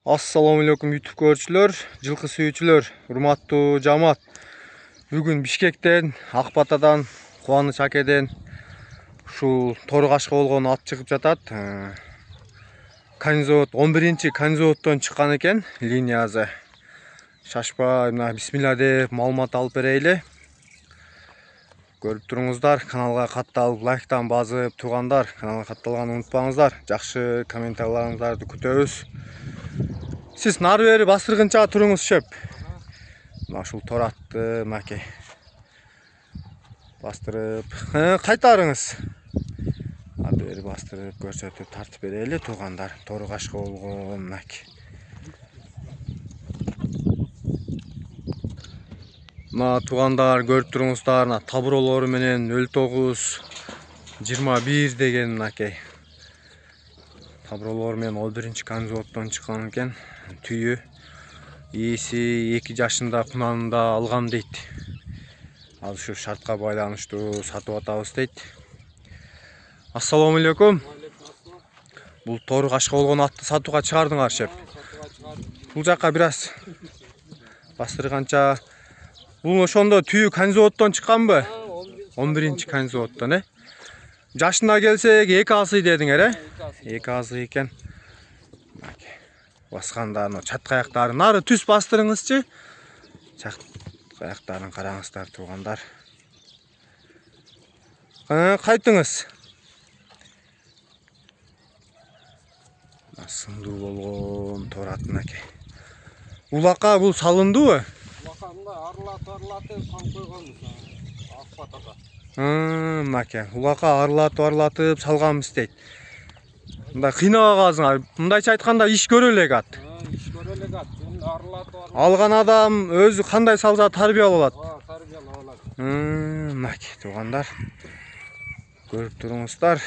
Assalamu alaikum YouTube көрүүчүлөр, жылкы сүйүүчүлөр, урматтуу жамаат. Бүгүн Бишкектен, Акбатадан, Кубаныч акеден ушул Торгашка болгон ат чыгып жатат. Канизавод 11-чи канизаводдон чыккан экен, линиясы. Шашпай, мына бисмилла деп маалымат алып берейли. Көрүп туруңуздар, каналга катталып, лайктан басып, туугандар, каналга катталганды унутпаңыздар. Жакшы комментарийларыңыздарды күтөбүз. Siz nar beri bastırgınça turunuz şöp. Ушул торатты маке бастырып, кайтарыңыз. Ар бери бастырып, көрсөтүп, тартып берели туугандар. Торгашка болгон маке. Мына туугандар көрүп туруңуздар, табуролору менен 09 21 деген маке. Табуролору менен 11-чи канизаводдон чыккан экен. Түйү ээси 2 жашында кунанында алгам дейт. Ал ушу шартка байланыштуу сатып атабыз дейт. Ассаламу алейкум. Бул Торгашка болгон атты сатууга чыгардыңар шеп. Бул жакка бир аз бастырганча. Бул ошондо түйү канизаводдон чыкканбы? 11-чи канизаводдон, Жашына келсек 2 асый дедиңер, 2 асый экен. Басканда чатка аяктарын нары түз бастырыңызчы. Чатка аяктарын караңыздар туугандар. Кайтыңыз. Сындуу болгон торатын аке. Улака бул салындыбы? Улака мындай арылатып салып койгонбуз Акбатада. Маке, улака арылатып салганбыз дейт. Мындай кыйнабагансыңар. Мындайча айтканда иш көрө элек ат. Иш көрө элек ат. Арылатып Алган адам өзү кандай салса тарбиялап алат. Тарбиялап алат. Маке, туугандар. Көрүп туруңуздар.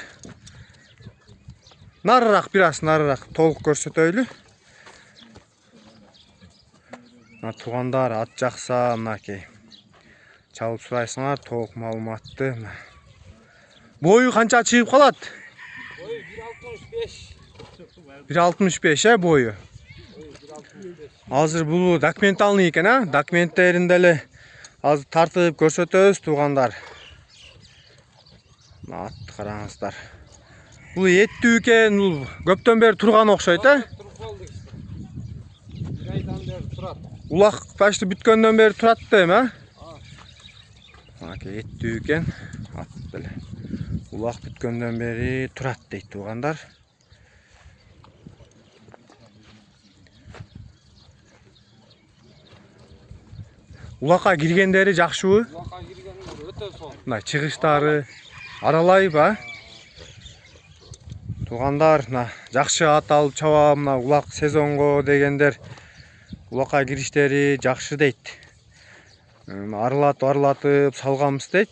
Нарыраак, бир аз нарыраак толук көрсөтөйлү. Туугандар, ат жакса, маке. Чалып сурайсыңар толук маалыматты. Бою канча чыгып калат? Бою 1.65. 1.65, бою. Азыр бул документалный экен, Документтерин деле азыр тартып көрсөтөбүз туугандар. Атты караңыздар. Бул эттүү экен, бул көптөн бери турган окшойт, Туруп калдык. Bir aydan beri турат. Улак почти бүткөндөн бери турат дейм, Маке, эттүү экен, ат деле. Улак бүткөндөн бери турат дейт туугандар. Улакка киргендери жакшыбы? Улака киргендери өтө сонун. Мына чыгыштары аралайбы, Туугандар, жакшы ат алып чабам, улак сезонго дегендер улакка кириштери жакшы дейт. Арылатып салганбыз дейт.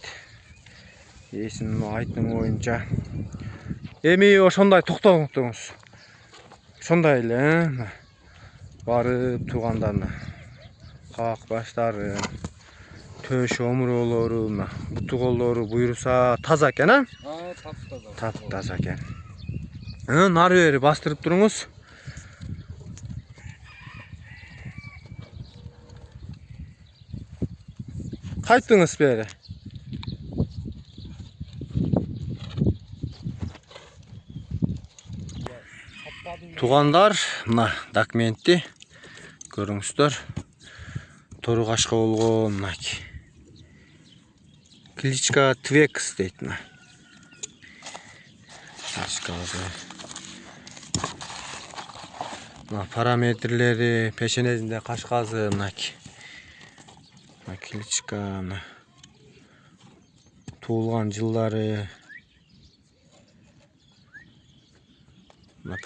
Эсин айтым боюнча. Эми ошондой токтоңуз. Ошондой эле, барып туугандарына кабак баштары, төш омуролору, буту колдору буйруса таза экен, Таптаза экен. Нары бери бастырып туруңуз. Кайтыңыз бери. Туугандар, мына документти көрүңүздөр. Торгашка болгон маке. Кличка Твекс дейт. Параметрлери пешенесинде кашказы маке. Кличка туулган жылдары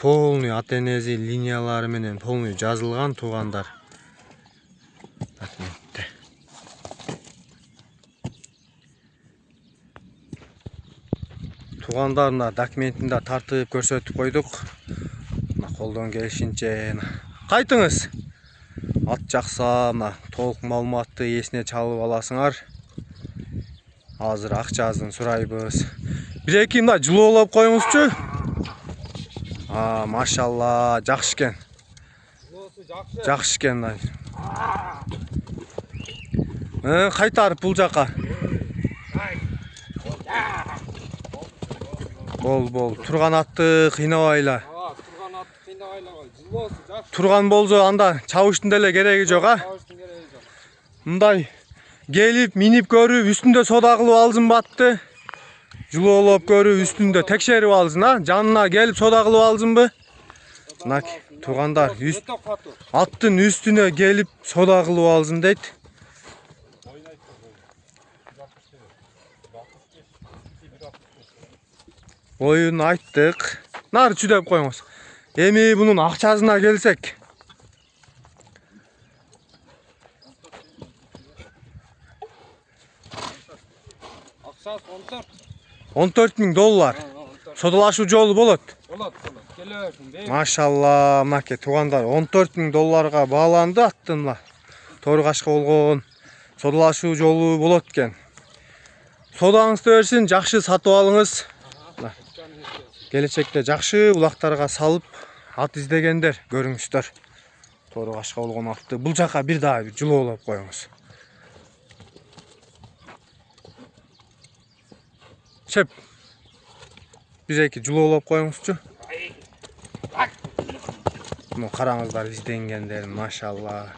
полный ата-энеси линиялары менен полный жазылган туугандар. Туугандар, документинде тартып көрсөтүп койдук. Колдон келишинче кайтыңыз. Ат жакса, толук маалыматты эсине чалып аласыңар. Азыр акчасын сурайбыз. 1-2 мына жылуулап коюңузчу. Машалла, жакшы экен. жақсы. Жақсы екен ай. Қайтарып бұл жаққа. Бол. Тұрған атты қинабайла. Тұрған атты қинабайла. Жыл болсын, жақсы. Тұрған болса анда чабыштың деле кереги жоқ, а? Чабыштың кереги жоқ. Мындай келип, минип көрүп, үстүндө сода кылып алсын батты. Жылоолоп көрүп, үстүндө текшерип алсын, а? Жанына келип сода кылып алсынбы? Мына туугандар, аттын үстүнө келип сода кылып алсын дейт. Oyun ayttık. Nar çüdep koyuңуз. Эми bunun акчасына келсек. Акчасы 14 000 доллар. Sodalashуу жолу болот. Болот. Келе берсин. Машалла, маке туугандар 14 000 долларга бааланды аттынла. Торгашка болгон sodalashуу жолу болот экен. Содаңызды берсин, жакшы сатып алыңыз. Келечекте жакшы улактарга салып ат издегендер көрүңүздөр. Торгашка болгон атты бул жака бир дагы жылоолоп коюңуз. Чеп. Бизеки жылоолоп коюңузчу. Мына караңыздар изденгендерин, машалла.